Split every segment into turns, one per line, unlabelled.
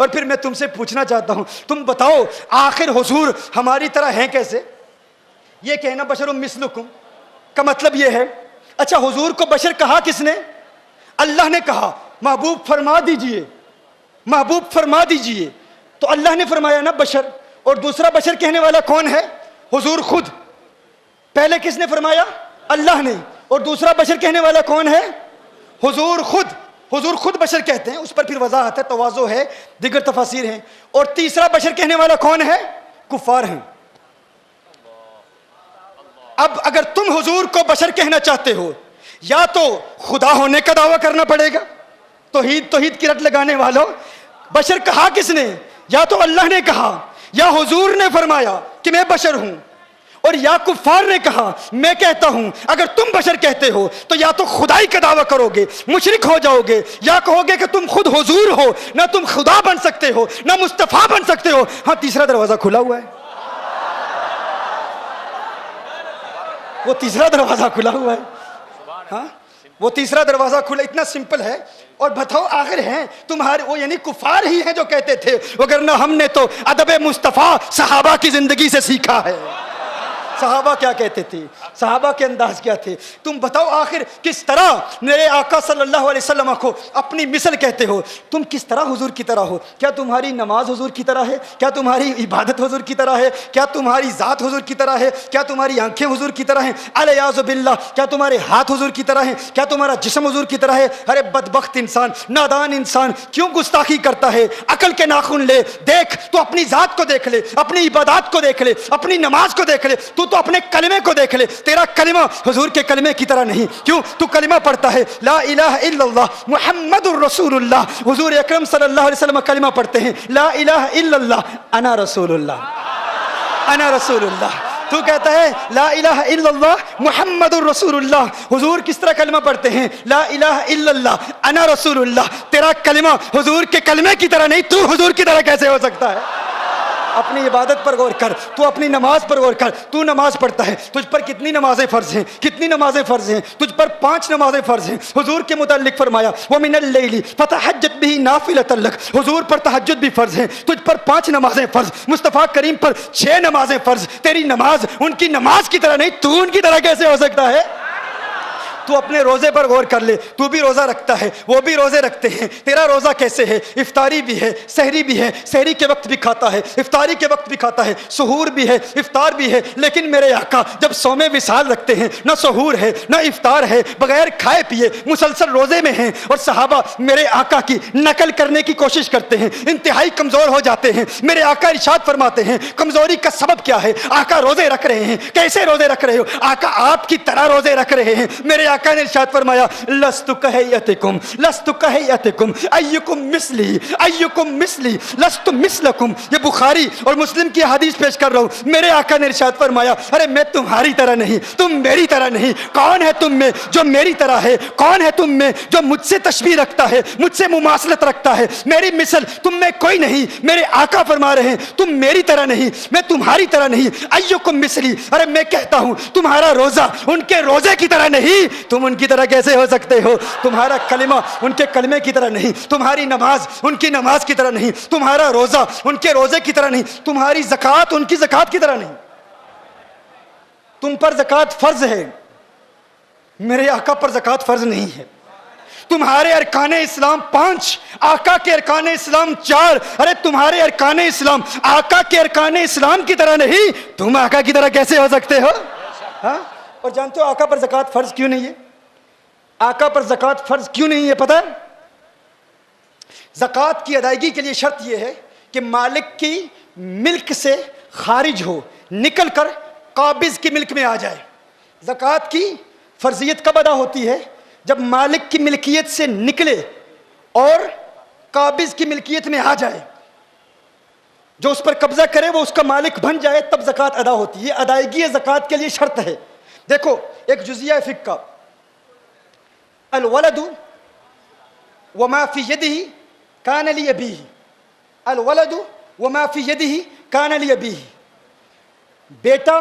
اور پھر میں تم سے پوچھنا چاہتا ہوں، تم بتاؤ آخر حضور ہماری طرح ہیں کیسے؟ یہ کہنا بشر مثلکم کا مطلب یہ ہے، اچھا حضور کو بشر کہا کس نے؟ اللہ نے کہا محبوب فرما دیجئے، محبوب فرما دیجئے، تو اللہ نے فرمایا نا بشر، اور دوسرا بشر کہنے والا کون ہے؟ حضور خود۔ پہلے کس نے فرمایا؟ اللہ نے، اور دوسرا بشر کہنے والا کون ہے؟ حضور خود۔ حضور خود بشر کہتے ہیں، اس پر پھر وضاحت ہے، تواضع ہے، دیگر تفاسیر ہیں۔ اور تیسرا بشر کہنے والا کون ہے؟ کفار ہیں۔ اب اگر تم حضور کو بشر کہنا چاہتے ہو، یا تو خدا ہونے کا دعویٰ کرنا پڑے گا، توحید کی رٹ لگانے والوں، بشر کہا کس نے؟ یا تو اللہ نے کہا، یا حضور نے فرمایا کہ میں بشر ہوں، اور یا کفار نے کہا میں کہتا ہوں۔ اگر تم بشر کہتے ہو تو یا تو خدائی کا دعویٰ کرو گے، مشرک ہو جاؤ گے، یا کہو گے کہ تم خود حضور ہو، نہ تم خدا بن سکتے ہو نہ مصطفیٰ بن سکتے ہو۔ ہاں، تیسرا دروازہ کھلا ہوا ہے، وہ تیسرا دروازہ کھلا ہوا ہے، ہاں وہ تیسرا دروازہ کھلا، اتنا سمپل ہے۔ اور بتاؤ آخر ہیں تمہارے وہ، یعنی کفار ہی ہیں جو کہتے تھے، وگرنہ ہم نے تو ادب مصطفیٰ صحابہ کی زندگی سے سیکھا ہے۔ صحابہ کیا کہتے تھے، صحابہ کے انداز کیا تھے۔ تم بتاؤ آخر کس طرح میرے آقا صلی اللہ علیہ وسلم کو اپنی مثل کہتے ہو؟ تم کس طرح حضور کی طرح ہو؟ کیا تمہاری نماز حضور کی طرح ہے؟ کیا تمہاری عبادت حضور کی طرح ہے؟ کیا تمہاری ذات حضور کی طرح ہے؟ کیا تمہاری آنکھیں حضور کی طرح ہیں؟ الیاذ باللہ، کیا تمہارے ہاتھ حضور کی طرح ہیں؟ کیا تمہارا جسم حضور کی طرح ہے؟ ارے بدبخت انسان، نادان انسان، کیوں گستاخی کرتا ہے؟ عقل کے ناخن لے، دیکھ تو اپنی ذات کو دیکھ لے، اپنی عبادات کو دیکھ لے، اپنی نماز کو دیکھ لے، تو اپنے کلمے کو دیکھ لے۔ تیرا کلمہ حضور کے کلمے کی طرح نہیں۔ کیوں؟ تو کلمہ پڑھتا ہے لا الہ الا اللہ محمد الرسول اللہ، حضور اکرم صلی اللہ علیہ وسلم کلمہ پڑھتے ہیں لا الہ الا اللہ انا رسول اللہ، انا رسول اللہ۔ تو کہتا ہے لا الہ الا اللہ محمد الرسول اللہ، حضور کس طرح کلمہ پڑھتے ہیں؟ لا الہ الا اللہ انا رسول اللہ۔ تیرا کلمہ حضور کے کلمے کی طرح نہیں، تو حضور کی طرح کیسے ہو سکتا ہے؟ اپنی عبادت پر غور کر، تو اپنی نماز پر غور کر۔ تو نماز پڑھتا ہے، تجھ پر کتنی نمازیں فرض ہیں؟ کتنی نمازیں فرض ہیں؟ تجھ پر 5 نمازیں فرض ہیں۔ حضور کے متعلق فرمایا وَمِنَ اللَّيْلِ فَتَحَجَّتْ بِهِ نَافِلَةً لَكَ، حضور پر تہجد بھی فرض ہیں، تجھ پر 5 نمازیں فرض، مصطفیٰ کریم پر 6 نمازیں فرض۔ تیری نماز ان کی نماز کی طرح نہیں، تو ان کی طرح کیسے ہو سکتا ہے؟ تو اپنے روزے پر غور کر لے، تو بھی روزہ رکھتا ہے، وہ بھی روزے رکھتے ہیں، تیرا روزہ کیسے ہے؟ افطاری بھی ہے، سحری بھی ہے، سحری کے وقت بھی کھاتا ہے، افطاری کے وقت بھی کھاتا ہے، سحور بھی ہے، افطار بھی ہے۔ لیکن میرے آقا جب صوم وصال رکھتے ہیں، نہ سحور ہے نہ افطار ہے، بغیر کھائے پیے مسلسل روزے میں ہیں، اور صحابہ میرے آقا کی نقل کرنے کی کوشش کرتے ہیں، انتہائی کمزور ہو جاتے ہیں۔ میرے آقا ارشاد فرماتے ہیں کمزوری کا سبب کیا ہے؟ آقا روزے رکھ رہے ہیں، کیسے روزے رکھ رہے ہو؟ آقا آپ کی طرح روزے رکھ رہے ہیں۔ میرے آقا نے ارشاد فرمایا لست کہیتکم، لست کہیتکم ایکم مثلی، ایکم مثلی لست مثلکم۔ یہ بخاری اور مسلم کی حدیث پیش کر رہا ہوں۔ میرے آقا نے ارشاد فرمایا ارے میں تمہاری طرح نہیں، تم میری طرح نہیں۔ کون ہے تم میں جو میری طرح ہے؟ کون ہے تم میں جو مجھ سے تشبیہ رکھتا ہے، مجھ سے مماثلت رکھتا ہے؟ میری مثل تم میں کوئی نہیں۔ میرے آقا فرما رہے ہیں تم میری طرح نہیں، میں تمہاری طرح نہیں۔ ایکم مثلی، ارے میں کہتا ہوں تمہارا روزہ ان کے روزے کی طرح نہیں، تم ان کی طرح کیسے ہو سکتے ہو؟ تمہارا کلمہ ان کے کلمے کی طرح نہیں، تمہاری نماز ان کی نماز کی طرح نہیں، تمہارا روزہ ان کے روزے کی طرح نہیں، تمہاری زکوٰۃ ان کی زکوٰۃ کی طرح نہیں۔ تم پر زکوٰۃ فرض ہے، میرے آقا پر زکوٰۃ فرض نہیں ہے۔ تمہارے ارکان اسلام 5، آقا کے ارکان اسلام 4۔ ارے تمہارے ارکان اسلام آقا کے ارکان اسلام کی طرح نہیں، تم آقا کی طرح کیسے ہو سکتے ہو؟ ہاں؟ اور جانتے ہو آقا پر زکوٰۃ فرض کیوں نہیں ہے؟ آقا پر زکوٰۃ فرض کیوں نہیں ہے پتہ ہے؟ زکوٰۃ کی ادائیگی کے لیے شرط یہ ہے کہ مالک کی ملک سے خارج ہو، نکل کر قابض کی ملک میں آ جائے۔ زکوٰۃ کی فرضیت کب ادا ہوتی ہے؟ جب مالک کی ملکیت سے نکلے اور قابض کی ملکیت میں آ جائے، جو اس پر قبضہ کرے وہ اس کا مالک بن جائے، تب زکوٰۃ ادا ہوتی ہے۔ ادائیگی زکوٰۃ کے لیے شرط ہے۔ دیکھو ایک جزیہ فقہ کا، الولد وما فی یدہ کان لابیہ، الولد وما فی یدہ کان لابیہ، بیٹا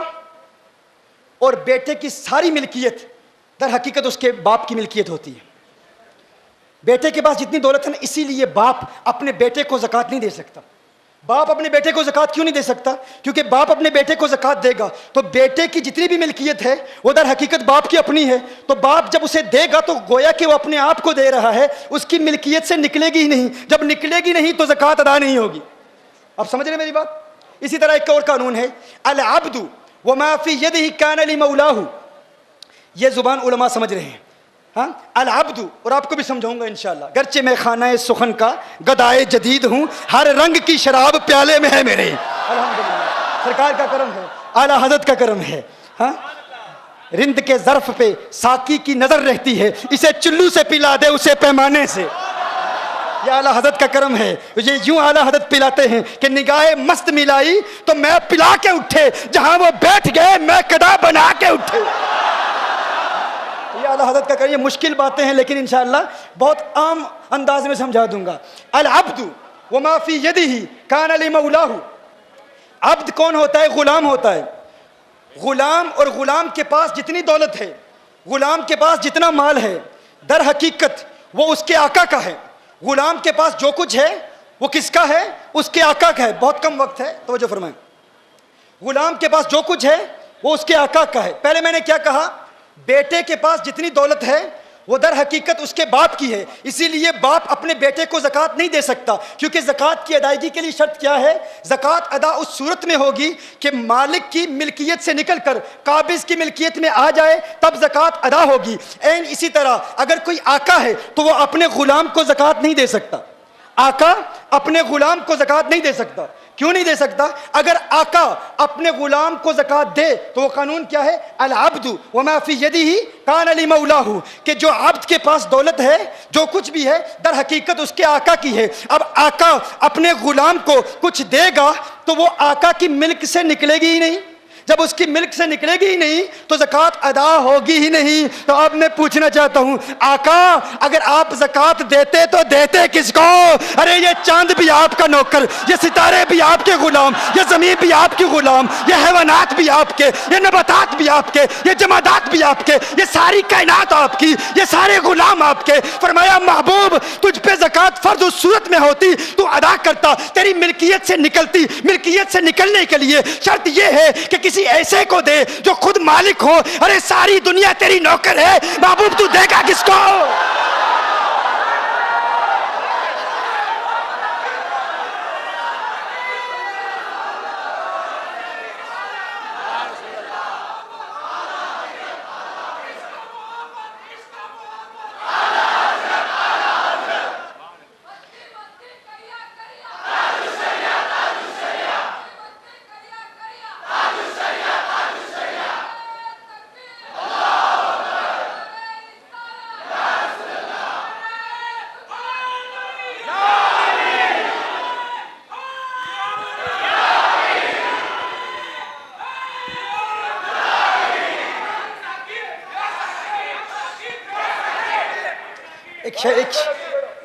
اور بیٹے کی ساری ملکیت در حقیقت اس کے باپ کی ملکیت ہوتی ہے۔ بیٹے کے پاس جتنی دولت ہے نا، اسی لیے باپ اپنے بیٹے کو زکوٰۃ نہیں دے سکتا. باپ اپنے بیٹے کو زکوٰۃ کیوں نہیں دے سکتا؟ کیونکہ باپ اپنے بیٹے کو زکوٰۃ دے گا تو بیٹے کی جتنی بھی ملکیت ہے وہ در حقیقت باپ کی اپنی ہے. تو باپ جب اسے دے گا تو گویا کہ وہ اپنے آپ کو دے رہا ہے، اس کی ملکیت سے نکلے گی ہی نہیں. جب نکلے گی نہیں تو زکوٰۃ ادا نہیں ہوگی. اب سمجھ رہے میری بات؟ اسی طرح ایک اور قانون ہے، العبد وما فی یدہ کان لمولاہ. یہ زبان علماء سمجھ رہے ہیں. ہاں، العبد، اور آپ کو بھی سمجھاؤں گا انشاءاللہ. گرچہ میں خانہ سخن کا گدائے جدید ہوں، ہر رنگ کی شراب پیالے میں ہے میرے. الحمدللہ، سرکار کا کرم ہے، اعلیٰ حضرت کا کرم ہے. ہاں، رند کے ظرف پہ ساقی کی نظر رہتی ہے، اسے چلو سے پلا دے اسے پیمانے سے. یہ اعلیٰ حضرت کا کرم ہے. یہ یوں اعلیٰ حضرت پلاتے ہیں کہ نگاہ مست ملائی تو میں پلا کے اٹھے، جہاں وہ بیٹھ گئے میں قدا بنا کے اٹھے. یہ اعلیٰ حضرت کا کرم. یہ مشکل باتیں ہیں لیکن انشاءاللہ بہت عام انداز میں سمجھا دوں گا. العبد وما فی یدہ کان لمولاہ. عبد کون ہوتا ہے؟ غلام ہوتا ہے. غلام، اور غلام کے پاس جتنی دولت ہے، غلام کے پاس جتنا مال ہے، در حقیقت وہ اس کے آقا کا ہے. غلام کے پاس جو کچھ ہے وہ کس کا ہے؟ اس کے آقا کا ہے. بہت کم وقت ہے، توجہ فرمائیں. غلام کے پاس جو کچھ ہے وہ اس کے آقا کا ہے. پہلے میں نے کیا کہا؟ بیٹے کے پاس جتنی دولت ہے وہ در حقیقت اس کے باپ کی ہے. اسی لیے باپ اپنے بیٹے کو زکوٰۃ نہیں دے سکتا، کیونکہ زکوٰۃ کی ادائیگی کے لیے شرط کیا ہے؟ زکوٰۃ ادا اس صورت میں ہوگی کہ مالک کی ملکیت سے نکل کر قابض کی ملکیت میں آ جائے، تب زکوٰۃ ادا ہوگی. این اسی طرح اگر کوئی آقا ہے تو وہ اپنے غلام کو زکوٰۃ نہیں دے سکتا. آقا اپنے غلام کو زکوٰۃ نہیں دے سکتا. کیوں نہیں دے سکتا؟ اگر آقا اپنے غلام کو زکوٰۃ دے تو وہ قانون کیا ہے؟ العبد وما فی یدہ کان لمولاہ، کہ جو عبد کے پاس دولت ہے، جو کچھ بھی ہے، در حقیقت اس کے آقا کی ہے. اب آقا اپنے غلام کو کچھ دے گا تو وہ آقا کی ملک سے نکلے گی ہی نہیں. جب اس کی ملک سے نکلے گی ہی نہیں تو زکوٰۃ ادا ہوگی ہی نہیں. تو اب میں پوچھنا چاہتا ہوں، آقا اگر آپ زکوٰۃ دیتے تو دیتے کس کو؟ ارے یہ چاند بھی آپ کا نوکر، یہ ستارے بھی آپ کے غلام، یہ زمین بھی آپ کی غلام، یہ حیوانات بھی آپ کے، یہ نباتات بھی آپ کے، یہ جمادات بھی آپ کے، یہ ساری کائنات آپ کی، یہ سارے غلام آپ کے. فرمایا محبوب تجھ پہ زکوٰۃ فرض اس صورت میں ہوتی تو ادا کرتا، تیری ملکیت سے نکلتی. ملکیت سے نکلنے کے لیے شرط یہ ہے کہ کسی ایسے کو دے جو خود مالک ہو. ارے ساری دنیا تیری نوکر ہے، محبوب تو دے گا کس کو؟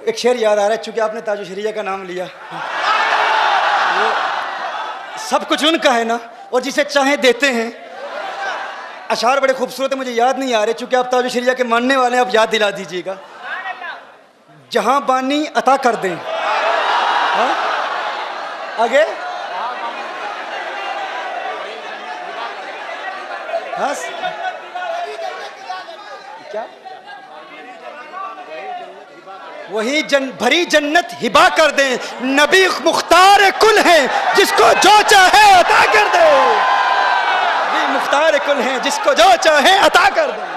ایک شعر یاد آ رہا ہے، چونکہ آپ نے تاج الشریعہ کا نام لیا. وہ سب کچھ ان کا ہے نا، اور جسے چاہیں دیتے ہیں. اشعار بڑے خوبصورت ہیں، مجھے یاد نہیں آ رہے، چونکہ آپ تاج الشریعہ کے ماننے والے ہیں، آپ یاد دلا دیجیے گا. جہاں بانی عطا کر دیں. آگے کیا؟ وہی بھری جنت ہبا کر دیں، نبی مختار کل ہیں جس کو جو چاہے عطا کر دیں. نبی مختار کل ہیں جس کو جو چاہے عطا کر دیں.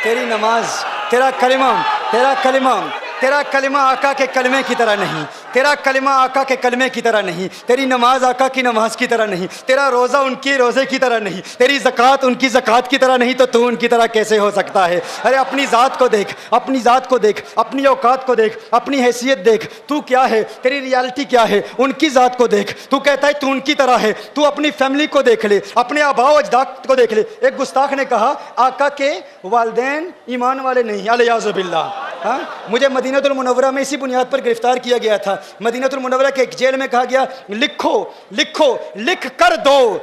تیری نماز، تیرا کلمہ تیرا کلمہ آقا کے کلمے کی طرح نہیں، تیرا کلمہ آقا کے کلمے کی طرح نہیں، تیری نماز آقا کی نماز کی طرح نہیں، تیرا روزہ ان کی روزے کی طرح نہیں، تیری زکوٰۃ ان کی زکوٰۃ کی طرح نہیں، تو ان کی طرح کیسے ہو سکتا ہے؟ ارے اپنی ذات کو دیکھ، اپنی ذات کو دیکھ، اپنی اوقات کو دیکھ، اپنی حیثیت دیکھ، تو کیا ہے، تیری ریالٹی کیا ہے، ان کی ذات کو دیکھ، تو کہتا ہے تو ان کی طرح ہے، تو اپنی فیملی کو دیکھ لے، اپنے آباء و اجداد کو دیکھ لے۔ ایک گستاخ نے کہا آقا کے والدین ایمان والے نہیں، الیاذ باللہ۔ ہاں، مجھے مدینہ المنورہ میں اسی بنیاد پر گرفتار کیا گیا تھا۔ مدینہ المنورہ کے ایک جیل میں کہا گیا لکھو لکھو، لکھ کر دو،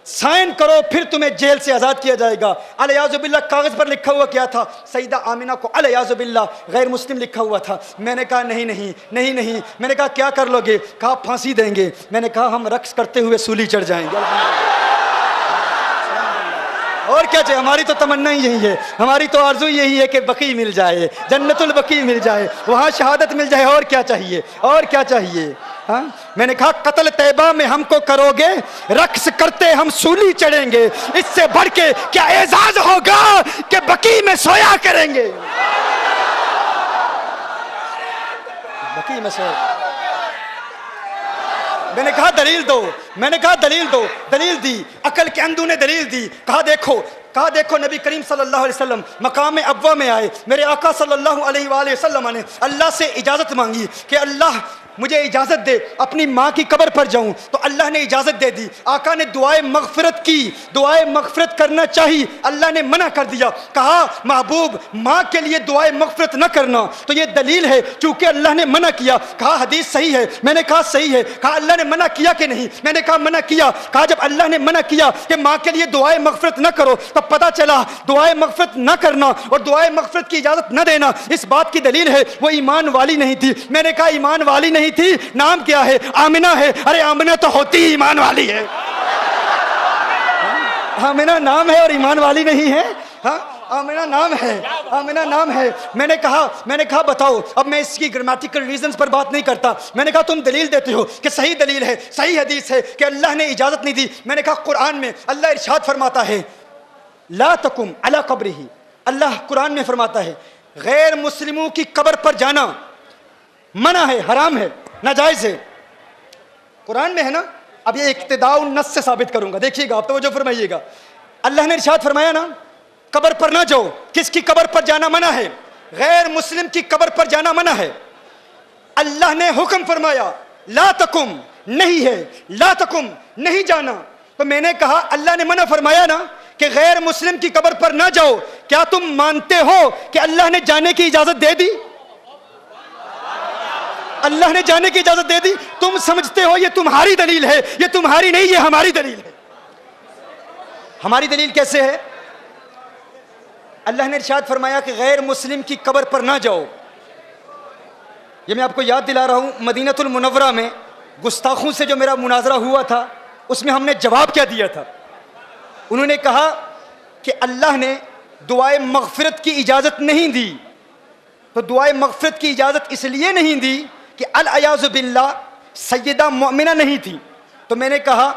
سائن کرو، پھر تمہیں جیل سے آزاد کیا جائے گا۔ الیاذ باللہ کاغذ پر لکھا ہوا کیا تھا؟ سیدہ آمنہ کو الیاذ باللہ غیر مسلم لکھا ہوا تھا۔ میں نے کہا نہیں نہیں نہیں نہیں، میں نے کہا کیا کر لو گے؟ کہا پھانسی دیں گے۔ میں نے کہا ہم رقص کرتے ہوئے سولی چڑھ جائیں گے۔ اور کیا چاہیے؟ ہماری تو تمنا ہی یہی ہے، ہماری تو آرزو یہی ہے کہ بقی مل جائے، جنت البقی مل جائے، وہاں شہادت مل جائے۔ اور کیا چاہیے؟ اور کیا چاہیے؟ ہاں، میں نے کہا قتل طیبہ میں ہم کو کرو گے، رقص کرتے ہم سولی چڑھیں گے، اس سے بڑھ کے کیا اعزاز ہوگا کہ بقی میں سویا کریں گے۔ بقی میں سویا، میں نے کہا دلیل دو، میں نے کہا دلیل دو، دلیل دی، عقل کے اندھوں نے دلیل دی۔ کہا دیکھو نبی کریم صلی اللہ علیہ وسلم مقام ابوا میں آئے، میرے آقا صلی اللہ علیہ وآلہ وسلم نے اللہ سے اجازت مانگی کہ اللہ مجھے اجازت دے اپنی ماں کی قبر پر جاؤں، تو اللہ نے اجازت دے دی۔ آقا نے دعائے مغفرت کی، دعائے مغفرت کرنا چاہی، اللہ نے منع کر دیا۔ کہا محبوب ماں کے لیے دعائے مغفرت نہ کرنا، تو یہ دلیل ہے چونکہ اللہ نے منع کیا۔ کہا حدیث صحیح ہے، میں نے کہا صحیح ہے۔ کہا اللہ نے منع کیا کہ نہیں؟ میں نے کہا منع کیا۔ کہا جب اللہ نے منع کیا کہ ماں کے لیے دعائے مغفرت نہ کرو، تب پتہ چلا دعائے مغفرت نہ کرنا اور دعائے مغفرت کی اجازت نہ دینا اس بات کی دلیل ہے وہ ایمان والی نہیں تھی۔ میں نے کہا ایمان والی نہیں تھی، نام کیا ہے؟ آمنہ ہے۔ ارے آمنہ تو ہوتی ہی ایمان والی ہے، آمنہ نام ہے اور ایمان والی نہیں ہے۔ ہاں، آمنہ نام ہے، آمنہ نام ہے۔ میں نے کہا بتاؤ، اب میں اس کی گرامیٹیکل ریزنز پر بات نہیں کرتا۔ میں نے کہا تم دلیل دیتے ہو کہ صحیح دلیل ہے، صحیح حدیث ہے کہ اللہ نے اجازت نہیں دی۔ میں نے کہا قرآن میں اللہ ارشاد فرماتا ہے لا تقم علی قبرہ، اللہ قرآن میں فرماتا ہے غیر مسلموں کی قبر پر جانا منع ہے، حرام ہے، ناجائز ہے۔ قرآن میں ہے نا، اب یہ اقتداء النص سے ثابت کروں گا، دیکھیے گا، آپ توجہ فرمائیے گا۔ اللہ نے ارشاد فرمایا نا قبر پر نہ جاؤ، کس کی قبر پر جانا منع ہے؟ غیر مسلم کی قبر پر جانا منع ہے۔ اللہ نے حکم فرمایا لا تقم، نہیں ہے، لا تقم نہیں جانا۔ تو میں نے کہا اللہ نے منع فرمایا نا کہ غیر مسلم کی قبر پر نہ جاؤ، کیا تم مانتے ہو کہ اللہ نے جانے کی اجازت دے دی؟ اللہ نے جانے کی اجازت دے دی؟ تم سمجھتے ہو یہ تمہاری دلیل ہے، یہ تمہاری نہیں، یہ ہماری دلیل ہے۔ ہماری دلیل کیسے ہے؟ اللہ نے ارشاد فرمایا کہ غیر مسلم کی قبر پر نہ جاؤ۔ یہ میں آپ کو یاد دلا رہا ہوں، مدینہ المنورہ میں گستاخوں سے جو میرا مناظرہ ہوا تھا اس میں ہم نے جواب کیا دیا تھا؟ انہوں نے کہا کہ اللہ نے دعائے مغفرت کی اجازت نہیں دی، تو دعائے مغفرت کی اجازت اس لیے نہیں دی کہ الیاذ باللہ سیدہ مؤمنہ نہیں تھی۔ تو میں نے کہا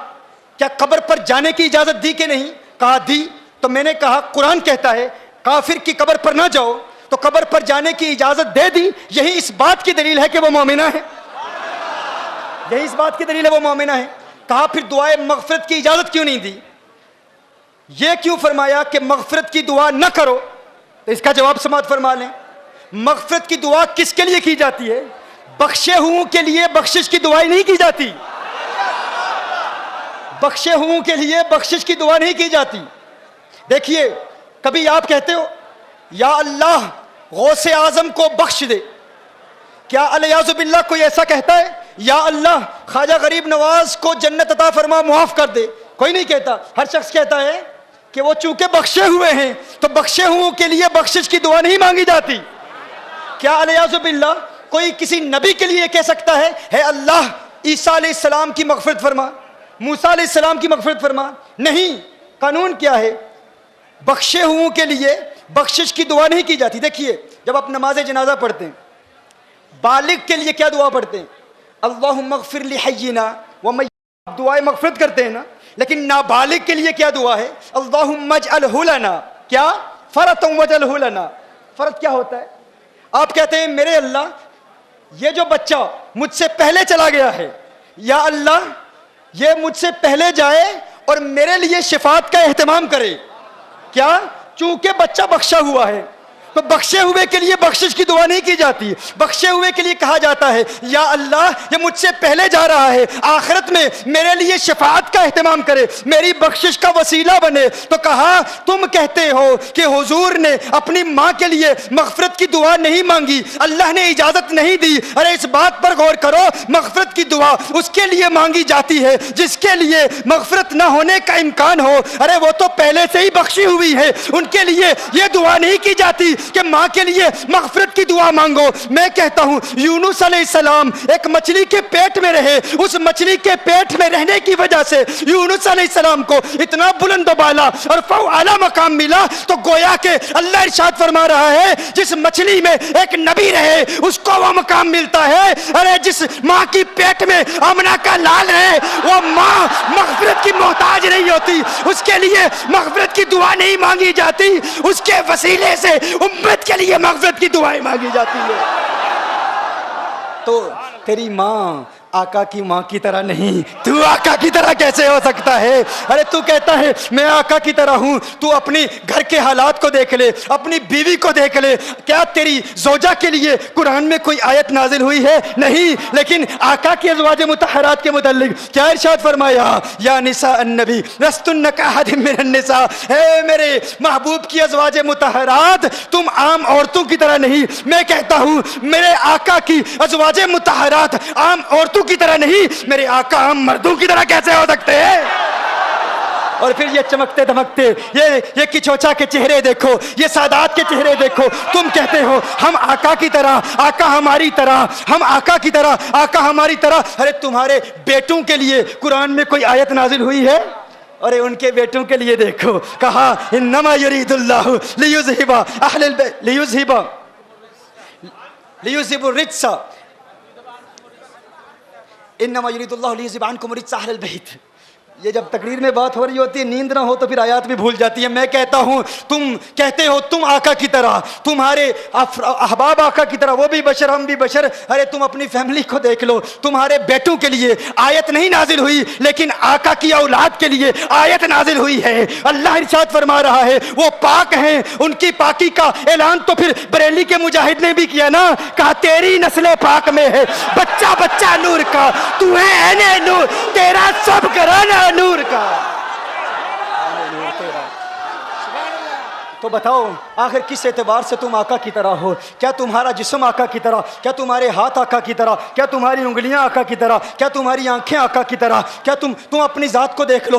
کیا قبر پر جانے کی اجازت دی کہ نہیں؟ کہا دی۔ تو میں نے کہا قرآن کہتا ہے کافر کی قبر پر نہ جاؤ، تو قبر پر جانے کی اجازت دے دی، یہی اس بات کی دلیل ہے کہ وہ مومنہ ہے، یہی اس بات کی دلیل ہے وہ مومنہ ہے۔ کہا پھر دعائے مغفرت کی اجازت کیوں نہیں دی؟ یہ کیوں فرمایا کہ مغفرت کی دعا نہ کرو؟ تو اس کا جواب سماعت فرما لیں۔ مغفرت کی دعا کس کے لیے کی جاتی ہے؟ بخشے ہوں کے لیے بخشش کی دعائیں نہیں کی جاتی، بخشے ہوں کے لیے بخشش کی دعا نہیں کی جاتی۔ دیکھیے کبھی آپ کہتے ہو یا اللہ غوث اعظم کو بخش دے، کیا الیاذ باللہ کوئی ایسا کہتا ہے؟ یا اللہ خواجہ غریب نواز کو جنت عطا فرما، معاف کر دے، کوئی نہیں کہتا۔ ہر شخص کہتا ہے کہ وہ چونکہ بخشے ہوئے ہیں تو بخشے ہوں کے لیے بخشش کی دعا نہیں مانگی جاتی۔ کیا الیاذ باللہ کوئی کسی نبی کے لیے کہہ سکتا ہے اے اللہ عیسیٰ علیہ السلام کی مغفرت فرما، موسیٰ علیہ السلام کی مغفرت فرما؟ نہیں۔ قانون کیا ہے؟ بخشے ہوں کے لیے بخشش کی دعا نہیں کی جاتی۔ دیکھیے جب آپ نماز جنازہ پڑھتے ہیں، بالغ کے لیے کیا دعا پڑھتے ہیں؟ اللہم اغفر لحینا ومیتنا، دعائے مغفرت کرتے ہیں نا۔ لیکن نابالغ کے لیے کیا دعا ہے؟ اللہم اجعلہ لنا، کیا؟ فرطا واجعلہ لنا۔ فرط کیا ہوتا ہے؟ آپ کہتے ہیں میرے اللہ یہ جو بچہ مجھ سے پہلے چلا گیا ہے، یا اللہ یہ مجھ سے پہلے جائے اور میرے لیے شفاعت کا اہتمام کرے. کیا؟ چونکہ بچہ بخشا ہوا ہے. تو بخشے ہوئے کے لیے بخشش کی دعا نہیں کی جاتی، بخشے ہوئے کے لیے کہا جاتا ہے یا اللہ یہ مجھ سے پہلے جا رہا ہے، آخرت میں میرے لیے شفاعت کا اہتمام کرے، میری بخشش کا وسیلہ بنے. تو کہا تم کہتے ہو کہ حضور نے اپنی ماں کے لیے مغفرت کی دعا نہیں مانگی، اللہ نے اجازت نہیں دی. ارے اس بات پر غور کرو، مغفرت کی دعا اس کے لیے مانگی جاتی ہے جس کے لیے مغفرت نہ ہونے کا امکان ہو. ارے وہ تو پہلے سے ہی بخشی ہوئی ہے، ان کے لیے یہ دعا نہیں کی جاتی کہ ماں کے لیے مغفرت کی دعا مانگو. میں کہتا ہوں یونس علیہ السلام ایک مچھلی کے پیٹ میں رہے، اس مچھلی کے پیٹ میں رہنے کی وجہ سے یونس علیہ السلام کو اتنا بلند و بالا اور اعلیٰ مقام ملا. تو گویا کہ اللہ ارشاد فرما رہا ہے جس مچھلی میں ایک نبی رہے اس کو وہ مقام ملتا ہے. ارے جس ماں کی پیٹ میں آمنہ کا لال ہے وہ ماں مغفرت کی محتاج نہیں ہوتی، اس کے لیے مغفرت کی دعا نہیں مانگی جاتی، اس کے وسیلے سے امت کے لیے مغفرت کی دعائیں مانگی جاتی ہے. تو تیری ماں آقا کی ماں کی طرح نہیں، تو آقا کی طرح کیسے ہو سکتا ہے؟ ارے تو کہتا ہے میں آقا کی طرح ہوں، تو اپنی گھر کے حالات کو دیکھ لے، اپنی بیوی کو دیکھ لے. کیا تیری زوجہ کے لیے قرآن میں کوئی آیت نازل ہوئی ہے؟ نہیں. لیکن آقا کی ازواج مطہرات کے متعلق کیا ارشاد فرمایا؟ یا نساء النبی لستن کاحد من النساء، اے میرے محبوب کی ازواج مطہرات تم عام عورتوں کی طرح نہیں. میں کہتا ہوں میرے آقا کی ازواج مطہرات عام عورتوں کی طرح نہیں، میرے آقا ہم مردوں کی طرح کیسے ہو سکتے ہیں؟ اور پھر یہ چمکتے دمکتے یہ کچوچا کے چہرے دیکھو، یہ سادات کے چہرے دیکھو. تم کہتے ہو ہم آقا کی طرح، آقا ہماری طرح، ہم آقا کی طرح، آقا ہماری طرح. ارے تمہارے بیٹوں کے لیے قرآن میں کوئی آیت نازل ہوئی ہے؟ ارے ان کے بیٹوں کے لیے دیکھو، کہا انما یرید اللہ لیذہب اہل البیت لیذہب الرجس، انما یرید اللہ لیذہب عنکم الرجس اہل البیت. یہ جب تقریر میں بات ہو رہی ہوتی ہے نیند نہ ہو تو پھر آیات بھی بھول جاتی ہے. میں کہتا ہوں تم کہتے ہو تم آقا کی طرح، تمہارے احباب آقا کی طرح، وہ بھی بشر ہم بھی بشر. ارے تم اپنی فیملی کو دیکھ لو، تمہارے بیٹوں کے لیے آیت نہیں نازل ہوئی لیکن آقا کی اولاد کے لیے آیت نازل ہوئی ہے. اللہ ارشاد فرما رہا ہے وہ پاک ہیں، ان کی پاکی کا اعلان تو پھر بریلی کے مجاہد نے بھی کیا نا، کہا تیری نسل پاک میں ہے، بچہ بچہ نور کا، تو ہے عین نور، تیرا سب گھرانہ نور کا. تو بتاؤ آخر کس اعتبار سے تم آقا کی طرح ہو؟ کیا تمہارا جسم آقا کی طرح؟ کیا تمہارے ہاتھ آقا کی طرح؟ کیا تمہاری انگلیاں آقا کی طرح؟ کیا تمہاری آنکھیں آقا کی طرح؟ کیا تم اپنی ذات کو دیکھ لو،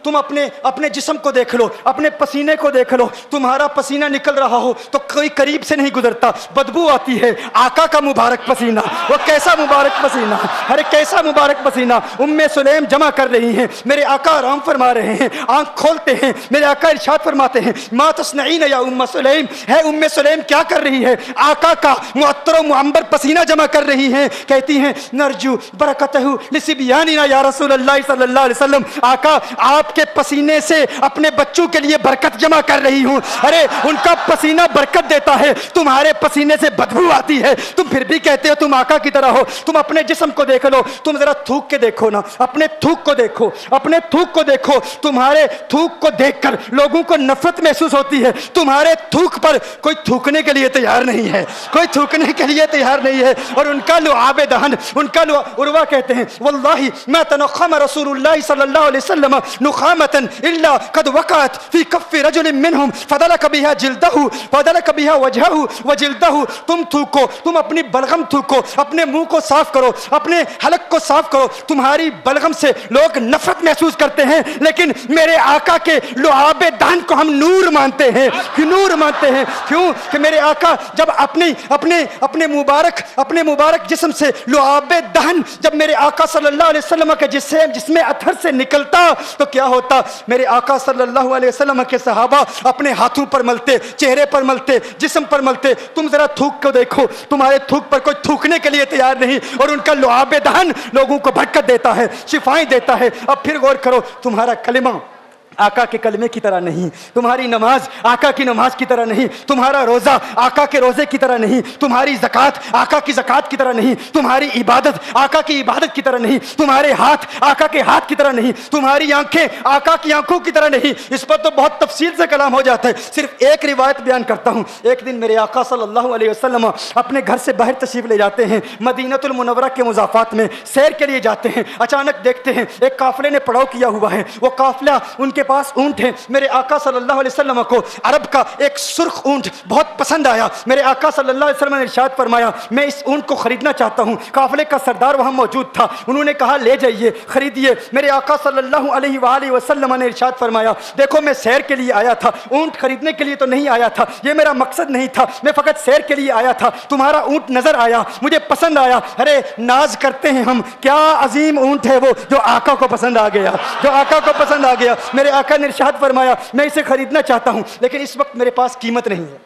تم اپنے جسم کو دیکھ لو، اپنے پسینے کو دیکھ لو. تمہارا پسینہ نکل رہا ہو تو کوئی قریب سے نہیں گزرتا، بدبو آتی ہے. آقا کا مبارک پسینہ، وہ کیسا مبارک پسینہ، ارے کیسا مبارک پسینہ. ام سلیم جمع کر رہی ہیں، میرے آقا آرام فرما رہے ہیں، آنکھ کھولتے ہیں، میرے آقا ارشاد فرماتے ہیں ما تصنعین یا ام سلیم، ہے ام سلیم کیا کر رہی ہے؟ آقا کا معطر و معمبر پسینہ جمع کر رہی ہیں. کہتی ہیں نرجو برکتہ لصبیاننا یا رسول اللہ صلی اللہ علیہ وسلم، آقا آپ کے پسینے سے اپنے بچوں کے لیے برکت جمع کر رہی ہوں. ارے ان کا پسینہ برکت دیتا ہے، تمہارے پسینے سے بدبو آتی ہے، تم پھر بھی کہتے ہو تم آقا کی طرح ہو. تم اپنے جسم کو دیکھ لو، تم ذرا تھوک کے دیکھو نا، اپنے تھوک کو دیکھو، اپنے تھوک کو دیکھو. تمہارے تھوک کو دیکھ کر لوگوں کو نفرت محسوس ہوتی ہے. تمہارے تھوک پر کوئی تھوکنے کے لیے تیار نہیں ہے، کوئی تھوکنے کے لیے تیار نہیں ہے. اور ان کا لعاب دہن، ان کا عروہ کہتے ہیں واللہ ما تنخم رسول اللہ صلی اللہ علیہ وسلم نخامتا الا قد وقعت فی کف رجل منہم فدلک بها جلدہ فدلک بها وجہہ وجلدہ. تم تھوکو، تم اپنی بلغم تھوکو، اپنے منہ کو صاف کرو، اپنے حلق کو صاف کرو. تمہاری بلغم سے لوگ نفرت محسوس کرتے ہیں لیکن میرے آقا کے لعاب دہن کو ہم نور مانتے ہیں. نور مانتے ہیں کیوں کہ میرے آقا جب اپنے مبارک جسم سے لعاب دہن جب میرے آقا صلی اللہ علیہ وسلم کے جسم اتھر سے نکلتا تو کیا ہوتا؟ میرے آقا صلی اللہ علیہ وسلم کے صحابہ اپنے ہاتھوں پر ملتے، چہرے پر ملتے، جسم پر ملتے. تم ذرا تھوک کو دیکھو، تمہارے تھوک پر کوئی تھوکنے کے لیے تیار نہیں اور ان کا لعاب دہن لوگوں کو برکت دیتا ہے، شفائیں دیتا ہے. اب پھر غور کرو، تمہارا کلمہ آقا کے کلمے کی طرح نہیں، تمہاری نماز آقا کی نماز کی طرح نہیں، تمہارا روزہ آقا کے روزے کی طرح نہیں، تمہاری زکوٰۃ آقا کی زکوٰۃ کی طرح نہیں، تمہاری عبادت آقا کی عبادت کی طرح نہیں، تمہارے ہاتھ آقا کے ہاتھ کی طرح نہیں، تمہاری آنکھیں آقا کی آنکھوں کی طرح نہیں۔ اس پر تو بہت تفصیل سے کلام ہو جاتا ہے، صرف ایک روایت بیان کرتا ہوں۔ ایک دن میرے آقا صلی اللہ علیہ وسلم اپنے گھر سے باہر تشریف لے جاتے ہیں، مدینہ المنورہ کے مضافات میں سیر کے لیے جاتے ہیں، اچانک دیکھتے ہیں ایک قافلے نے پڑاؤ کیا ہوا ہے، وہ قافلہ ان کے پاس اونٹ ہے۔ میرے آقا صلی اللہ علیہ وسلم کو عرب کا ایک سرخ اونٹ بہت پسند آیا۔ میرے آقا صلی اللہ علیہ وسلم نے ارشاد فرمایا میں اس اونٹ کو خریدنا چاہتا ہوں۔ قافلے کا سردار وہاں موجود تھا، انہوں نے کہا لے جائیے، خریدیے۔ میرے آقا صلی اللہ علیہ وآلہ وسلم نے ارشاد فرمایا دیکھو میں سیر کے لیے آیا تھا، اونٹ خریدنے کے لیے تو نہیں آیا تھا، یہ میرا مقصد نہیں تھا، میں فقط سیر کے لیے آیا تھا۔ تمہارا اونٹ نظر آیا، مجھے پسند آیا۔ ارے ناز کرتے ہیں ہم، کیا عظیم اونٹ ہے وہ جو آقا کو پسند آ گیا، جو آقا کو پسند آ گیا۔ میرے آقا نے ارشاد فرمایا میں اسے خریدنا چاہتا ہوں لیکن اس وقت میرے پاس قیمت نہیں ہے،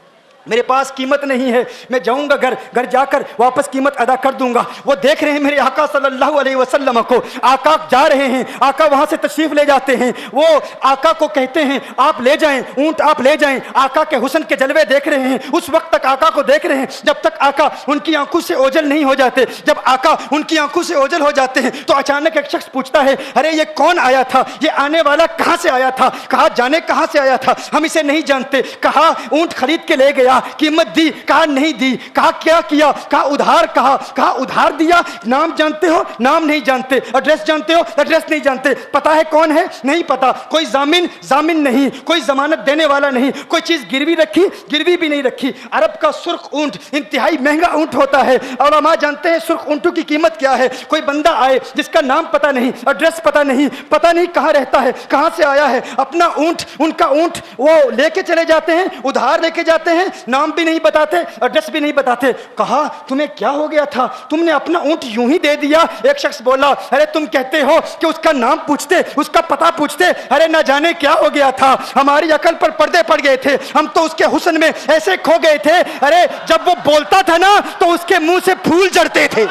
میرے پاس قیمت نہیں ہے، میں جاؤں گا گھر جا کر واپس قیمت ادا کر دوں گا۔ وہ دیکھ رہے ہیں میرے آقا صلی اللہ علیہ وسلم کو، آقا جا رہے ہیں، آقا وہاں سے تشریف لے جاتے ہیں، وہ آقا کو کہتے ہیں آپ لے جائیں اونٹ، آپ لے جائیں۔ آقا کے حسن کے جلوے دیکھ رہے ہیں، اس وقت تک آقا کو دیکھ رہے ہیں جب تک آقا ان کی آنکھوں سے اوجھل نہیں ہو جاتے۔ جب آقا ان کی آنکھوں سے اوجھل ہو جاتے ہیں تو اچانک ایک شخص پوچھتا ہے ارے یہ کون آیا تھا، یہ آنے والا کہاں سے آیا تھا؟ کہا جانے کہاں سے آیا تھا، ہم اسے نہیں جانتے۔ کہا اونٹ خرید کے لے گیا، قیمت دی، کہا نہیں دی۔ کہا کیا کیا؟ کہا ادھار، کہا ادھار دیا۔ نام جانتے ہو؟ نام نہیں جانتے۔ ایڈریس جانتے ہو؟ ایڈریس نہیں جانتے۔ پتا ہے کون ہے؟ نہیں پتا۔ کوئی ضامن نہیں، کوئی ضمانت دینے والا نہیں، کوئی چیز گروی رکھی، گروی بھی نہیں رکھی۔ عرب کا سرخ اونٹ انتہائی مہنگا اونٹ ہوتا ہے، علماء جانتے ہیں سرخ اونٹوں کی قیمت کیا ہے۔ کوئی بندہ آئے جس کا نام پتا نہیں، ایڈریس پتا نہیں کہاں رہتا ہے، کہاں سے آیا ہے، اپنا اونٹ، ان کا اونٹ وہ لے کے چلے جاتے ہیں، ادھار لے کے جاتے ہیں، نام بھی نہیں بتاتے، ایڈریس بھی نہیں بتاتے۔ کہا تمہیں کیا ہو گیا تھا، تم نے اپنا اونٹ یوں ہی دے دیا؟ ایک شخص بولا ارے تم کہتے ہو کہ اس کا نام پوچھتے، اس کا پتہ پوچھتے، ارے نہ جانے کیا ہو گیا تھا، ہماری عقل پر پردے پڑ گئے تھے، ہم تو اس کے حسن میں ایسے کھو گئے تھے، ارے جب وہ بولتا تھا نا تو اس کے منہ سے پھول جھڑتے تھے،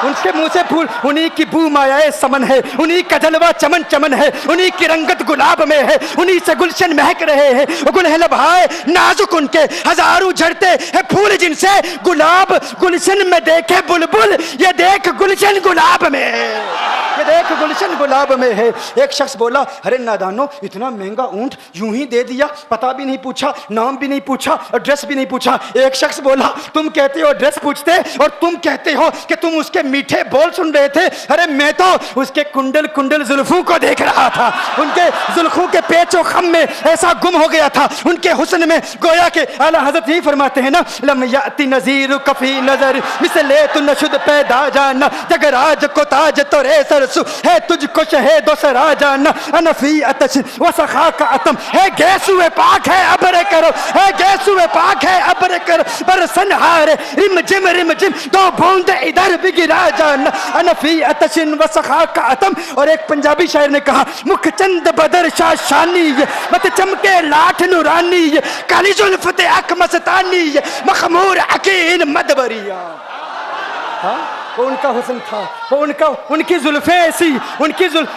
ان کے منہ سے پھول۔ انہی کی بو مایائے سمن ہے، انہی کا جلوہ چمن چمن ہے، انہی کی رنگت گلاب میں ہے، انہی سے گلشن مہک رہے ہیں، گل ہے لبہائے نازک ان کے، ہزاروں جھڑتے ہیں پھول جن سے گلاب گلشن میں دیکھے بلبل، یہ دیکھ گلشن گلاب میں ہے، یہ دیکھ گلشن گلاب میں ہے۔ ایک شخص بولا ارے نادانو اتنا مہنگا اونٹ یوں ہی دے دیا، پتہ بھی نہیں پوچھا، نام بھی نہیں پوچھا، ایڈریس بھی نہیں پوچھا۔ ایک شخص بولا تم کہتے ہو ایڈریس پوچھتے اور تم کہتے ہو کہ تم اس کے میٹھے بول سن رہے تھے، ارے میں تو اس کے کنڈل زلفوں کو دیکھ رہا تھا، ان کے زلفوں کے پیچ و خم میں ایسا گم ہو گیا تھا، ان کے حسن میں گویا کہ اعلیٰ حضرت یہی فرماتے ہیں نا لم یاتی نذیر کفی نظر مثل تو نشد پیدا جانا، جگراج کو تاج تو رے سرسو ہے تجھ کو شہید و سرا جانا، انفی اتش و سخا کا اتم ہے گیسو پاک ہے ابر کرو، ہے گیسو پاک ہے ابر کرو، برسن ہارے رم جم دو بوند ادھر بھی گرا جانا، انفی اتشن و سخا کا اتم۔ اور ایک پنجابی شاعر نے کہا مکھ چند بدر شاہ شانی مت چمکے لاٹھ نورانی، کالی زلفت اک مستانی، مخمور عقین مدبریاں۔ وہ ان کا حسن تھا، وہ ان کی زلفیں ایسی،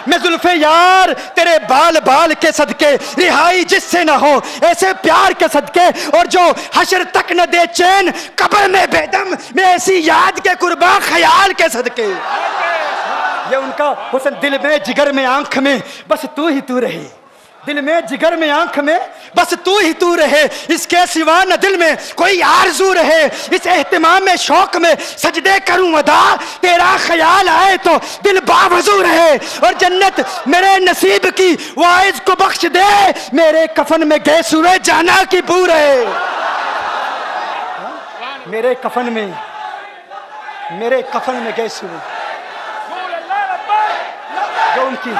میں زلفیں یار تیرے بال کے صدقے، رہائی جس سے نہ ہو ایسے پیار کے صدقے، اور جو حشر تک نہ دے چین قبر میں بے دم، میں ایسی یاد کے قرباں خیال کے صدقے۔ یہ ان کا حسن، دل میں جگر میں آنکھ میں بس تو ہی تو رہے، دل میں جگر میں آنکھ میں بس تو ہی تو رہے، اس کے سوا نہ دل میں کوئی آرزو رہے، اس اہتمام میں شوق میں سجدے کروں ادا، تیرا خیال آئے تو دل باوضو رہے، اور جنت میرے نصیب کی واعظ کو بخش دے، میرے کفن میں گیس ہوئے جانا کی بو رہے، میرے کفن میں گیس ہوئے جو ان کی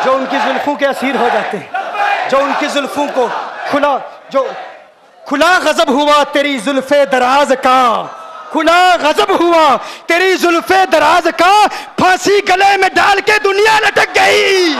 جو ان کی زلفوں کے اسیر ہو جاتے ہیں، جو ان کی زلفوں کو کھلا غضب ہوا تیری زلف دراز کا، کھلا غضب ہوا تیری زلف دراز کا، پھانسی گلے میں ڈال کے دنیا لٹک گئی،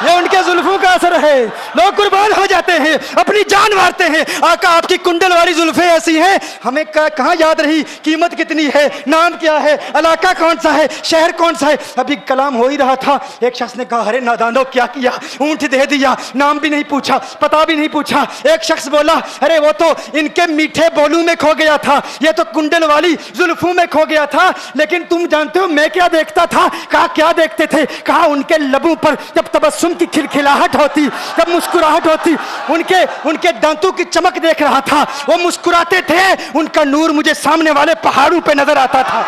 یہ ان کے زلفوں کا اثر ہے. لوگ قربان ہو جاتے ہیں, اپنی جان مارتے ہیں. آقا آپ کی کنڈل والی زلفیں ایسی ہیں, ہمیں کہاں یاد رہی قیمت کتنی ہے, نام کیا ہے, علاقہ کون سا ہے, شہر کون سا ہے. ابھی کلام ہو ہی رہا تھا, ایک شخص نے کہا ارے نادانو کیا کیا, اونٹ دے دیا, نام بھی نہیں پوچھا, پتہ بھی نہیں پوچھا. ایک شخص بولا ارے وہ تو ان کے میٹھے بولوں میں کھو گیا تھا, یہ تو کنڈل والی زلفوں میں کھو گیا تھا. لیکن تم جانتے ہو میں کیا دیکھتا تھا. کہا کیا دیکھتے تھے. کہا ان کے لبوں پر جب تبسم کی کھلکھلاہٹ ہوتی, جب مسکراہٹ ہوتی, ان کے دانتوں کی چمک دیکھ رہا تھا. وہ مسکراتے تھے, ان کا نور مجھے سامنے والے پہاڑوں پہ نظر آتا تھا.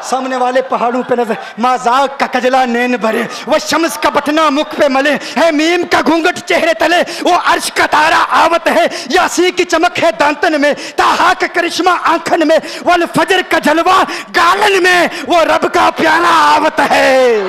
سامنے والے پہاڑوں پہ نظر. مازاق کا کجلا نین بھرے, وہ شمس کا بٹنا مکھ پہ ملے, ہے میم کا گھونگٹ چہرے تلے, وہ عرش کا تارا آوت ہے, یاسی کی چمک ہے دانتن میں, تاہا کا کرشمہ آنکھن میں, والفجر کا جلوہ گالن میں, وہ رب کا پیارا آوت ہے,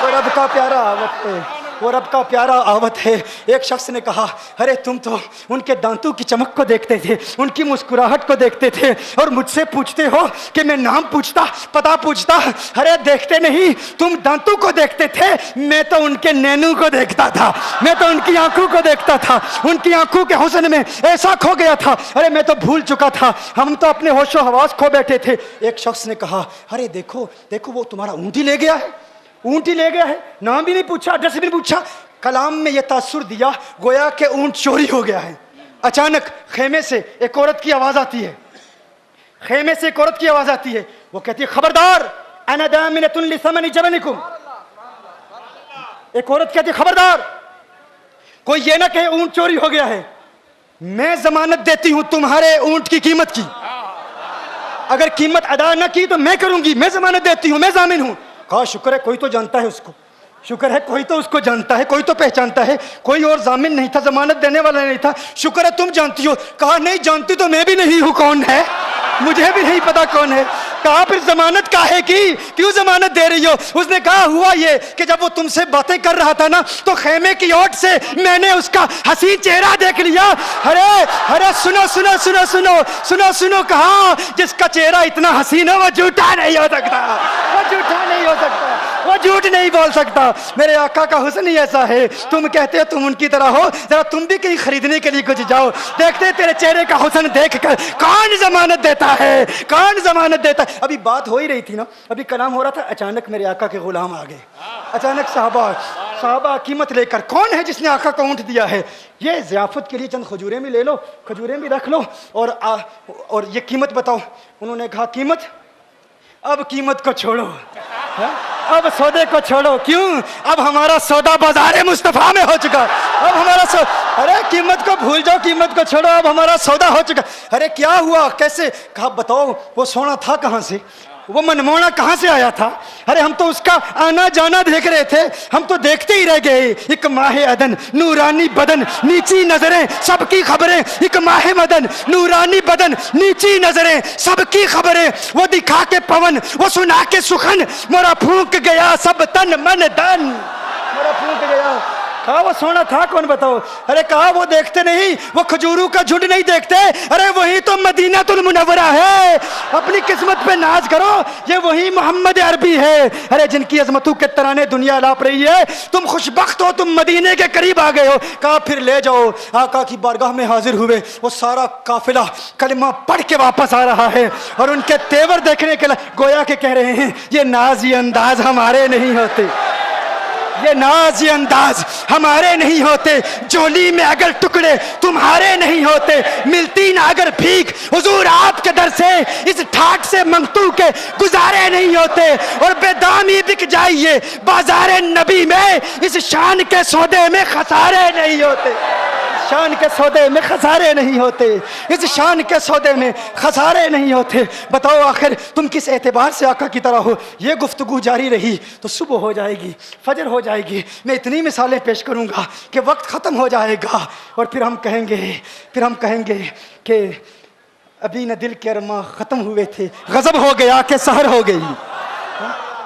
وہ رب کا پیارا آوت ہے, وہ رب کا پیارا آوت ہے. ایک شخص نے کہا ارے تم تو ان کے دانتوں کی چمک کو دیکھتے تھے, ان کی مسکراہٹ کو دیکھتے تھے, اور مجھ سے پوچھتے ہو کہ میں نام پوچھتا, پتہ پوچھتا. ارے دیکھتے نہیں, تم دانتوں کو دیکھتے تھے, میں تو ان کے نینوں کو دیکھتا تھا, میں تو ان کی آنکھوں کو دیکھتا تھا, ان کی آنکھوں کے حسن میں ایسا کھو گیا تھا. ارے میں تو بھول چکا تھا, ہم تو اپنے ہوش و حواس کھو بیٹھے تھے. ایک شخص نے کہا ارے دیکھو دیکھو وہ تمہارا اونٹ ہی لے گیا ہے, اونٹ ہی لے گیا ہے, نام بھی نہیں پوچھا, ایڈریس بھی نہیں پوچھا. کلام میں یہ تاثر دیا گویا کہ اونٹ چوری ہو گیا ہے. اچانک خیمے سے ایک عورت کی آواز آتی ہے, خیمے سے ایک عورت کی آواز آتی ہے. وہ کہتی ہے خبردار, انا دامنۃ لثمن جبنکم. ایک عورت کہتی ہے خبردار, کوئی یہ نہ کہے اونٹ چوری ہو گیا ہے, میں ضمانت دیتی ہوں تمہارے اونٹ کی قیمت کی, اگر قیمت ادا نہ کی تو میں کروں گی, میں ضمانت دیتی ہوں, میں ضامن ہوں. کہا شکر ہے کوئی تو جانتا ہے اس کو, شکر ہے کوئی تو اس کو جانتا ہے, کوئی تو پہچانتا ہے, کوئی اور ضامن نہیں تھا, ضمانت دینے والا نہیں تھا. شکر ہے تم جانتی ہو. کہا نہیں جانتی تو میں بھی نہیں ہوں, کون ہے مجھے بھی نہیں پتا کون ہے. کہا پھر ضمانت کاہے کی, کیوں ضمانت دے رہی ہو. اس نے کہا ہوا یہ کہ جب وہ تم سے باتیں کر رہا تھا نا, تو خیمے کی اوٹ سے میں نے اس کا حسین چہرہ دیکھ لیا. ارے ارے سنو سنو سنو سنو سنو سنو, کہا جس کا چہرہ اتنا حسین ہے وہ جھوٹا نہیں ہو سکتا, وہ جھوٹا نہیں ہو سکتا, وہ جھوٹ نہیں بول سکتا. میرے آقا کا حسن ہی ایسا ہے. تم کہتے ہو تم ان کی طرح ہو, ذرا تم بھی کہیں خریدنے کے لیے کچھ جاؤ, دیکھتے تیرے چہرے کا حسن دیکھ کر کون ضمانت دیتا ہے, کون ضمانت دیتا ہے. ابھی بات ہو ہی رہی تھی نا, ابھی کلام ہو رہا تھا, اچانک میرے آقا کے غلام آ گئے. اچانک صحابہ قیمت لے کر, کون ہے جس نے آقا کو اونٹ دیا ہے, یہ ضیافت کے لیے چند کھجوریں بھی لے لو, کھجوریں بھی رکھ لو, اور یہ قیمت بتاؤ. انہوں نے کہا قیمت, اب قیمت کو چھوڑو, اب سودے کو چھوڑو. کیوں, اب ہمارا سودا بازار مصطفیٰ میں ہو چکا, اب ہمارا ارے قیمت کو بھول جاؤ, قیمت کو چھوڑو, اب ہمارا سودا ہو چکا. ارے کیا ہوا, کیسے. کہا بتاؤ وہ سونا تھا کہاں سے, وہ منمونا کہاں سے آیا تھا. ارے ہم تو اس کا آنا جانا دیکھ رہے تھے, ہم تو دیکھتے ہی رہ گئے. ایک ماہ عدن, نورانی بدن, نیچی نظریں, سب کی خبریں. ایک ماہ مدن, نورانی بدن, نیچی نظریں, سب کی خبریں. وہ دکھا کے پون, وہ سنا کے سخن, میرا پھونک گیا سب تن من دن, میرا پھونک گیا. کہا وہ سونا تھا کون بتاؤ. ارے کہا وہ دیکھتے نہیں, وہ کھجوروں کا جھنڈ نہیں دیکھتے. ارے وہی تو مدینہ المنورہ ہے, اپنی قسمت پہ ناز کرو, یہ وہی محمد عربی ہے. ارے جن کی عظمتوں کے ترانے دنیا لاپ رہی ہے, تم خوش بخت ہو, تم مدینے کے قریب آ گئے ہو. کہا پھر لے جاؤ. آقا کی بارگاہ میں حاضر ہوئے, وہ سارا قافلہ کلمہ پڑھ کے واپس آ رہا ہے, اور ان کے تیور دیکھنے کے لیے گویا کہ کہہ رہے ہیں یہ ناز یہ انداز ہمارے نہیں ہوتے, یہ ناز یہ انداز ہمارے نہیں ہوتے. جولی میں اگر ٹکڑے تمہارے نہیں ہوتے, ملتی نہ اگر بھیک حضور آپ کے در سے, اس ٹھاٹ سے منگتو کے گزارے نہیں ہوتے. اور بے دامی بک جائیے بازار نبی میں, اس شان کے سودے میں خسارے نہیں ہوتے, شان کے سودے میں خسارے نہیں ہوتے, اس شان کے سودے میں خسارے نہیں ہوتے. بتاؤ آخر تم کس اعتبار سے آقا کی طرح ہو. یہ گفتگو جاری رہی تو صبح ہو جائے گی, فجر ہو جائے گی. میں اتنی مثالیں پیش کروں گا کہ وقت ختم ہو جائے گا, اور پھر ہم کہیں گے کہ ابھی نہ دل کے ارماں ختم ہوئے تھے, غضب ہو گیا کہ سحر ہو گئی.